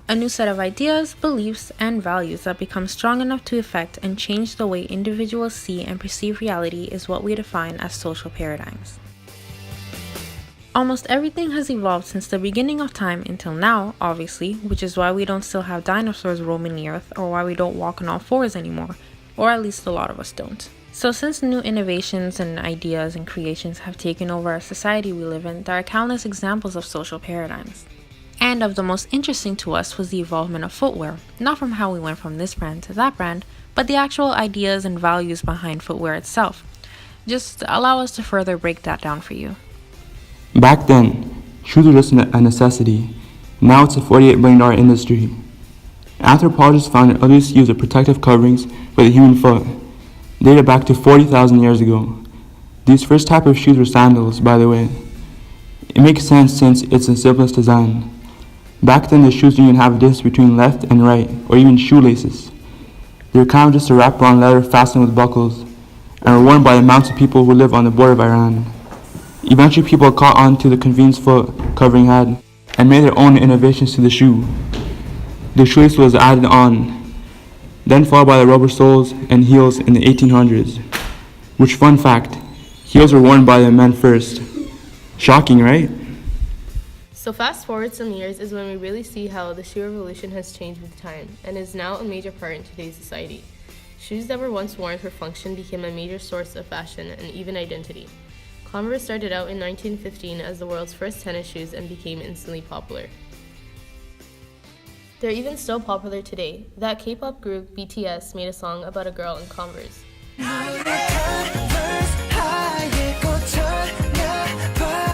A new set of ideas, beliefs, and values that become strong enough to affect and change the way individuals see and perceive reality is what we define as social paradigms. Almost everything has evolved since the beginning of time until now, obviously, which is why we don't still have dinosaurs roaming the earth or why we don't walk on all fours anymore, or at least a lot of us don't. So since new innovations and ideas and creations have taken over our society we live in, there are countless examples of social paradigms. And of the most interesting to us was the evolvement of footwear, not from how we went from this brand to that brand, but the actual ideas and values behind footwear itself. Just allow us to further break that down for you. Back then, shoes were just a necessity. Now it's a $48 billion industry. Anthropologists found that earliest use of protective coverings for the human foot dated back to 40,000 years ago. These first type of shoes were sandals, by the way. It makes sense since it's the simplest design. Back then, the shoes didn't even have a distance between left and right, or even shoelaces. They were kind of just a wrap-around leather fastened with buckles, and were worn by the amounts of people who live on the border of Iran. Eventually, people caught on to the convenience foot covering had, and made their own innovations to the shoe. The shoelace was added on, then followed by the rubber soles and heels in the 1800s. Which, fun fact, heels were worn by the men first. Shocking, right? So fast forward some years is when we really see how the shoe revolution has changed with time and is now a major part in today's society. Shoes that were once worn for function became a major source of fashion and even identity. Converse started out in 1915 as the world's first tennis shoes and became instantly popular. They're even still popular today. That K-pop group BTS made a song about a girl in Converse.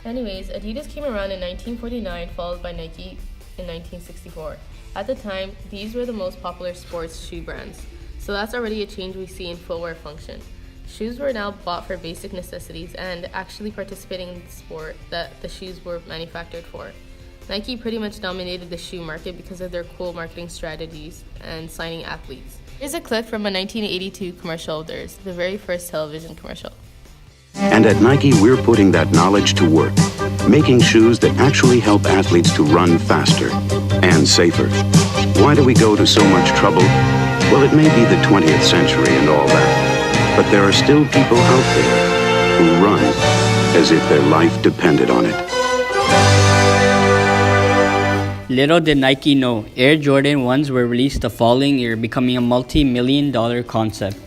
Anyways, Adidas came around in 1949, followed by Nike in 1964. At the time, these were the most popular sports shoe brands. So that's already a change we see in footwear function. Shoes were now bought for basic necessities and actually participating in the sport that the shoes were manufactured for. Nike pretty much dominated the shoe market because of their cool marketing strategies and signing athletes. Here's a clip from a 1982 commercial of theirs, the very first television commercial. And at Nike, we're putting that knowledge to work, making shoes that actually help athletes to run faster and safer. Why do we go to so much trouble? Well, it may be the 20th century and all that, but there are still people out there who run as if their life depended on it. Little did Nike know, Air Jordan 1s were released the following year, becoming a multi-million-dollar concept.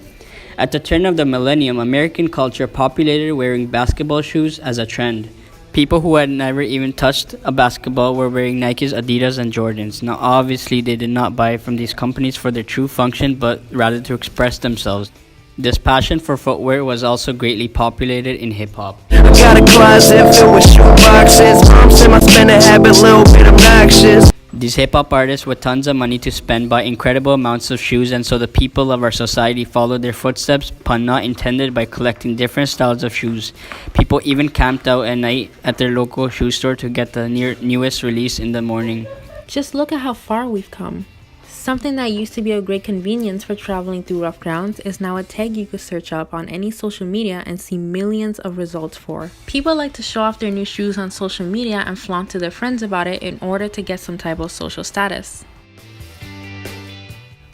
At the turn of the millennium, American culture populated wearing basketball shoes as a trend. People who had never even touched a basketball were wearing Nike's, Adidas, and Jordans. Now, obviously, they did not buy from these companies for their true function, but rather to express themselves. This passion for footwear was also greatly populated in hip-hop. Got a closet filled with shoe boxes. Mom said my spending habit a little bit obnoxious. These hip-hop artists with tons of money to spend bought incredible amounts of shoes, and so the people of our society followed their footsteps, pun not intended, by collecting different styles of shoes. People even camped out at night at their local shoe store to get the newest release in the morning. Just look at how far we've come. Something that used to be a great convenience for traveling through rough grounds is now a tag you could search up on any social media and see millions of results for. People like to show off their new shoes on social media and flaunt to their friends about it in order to get some type of social status.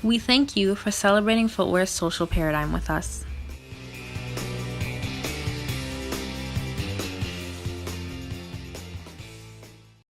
We thank you for celebrating footwear's social paradigm with us.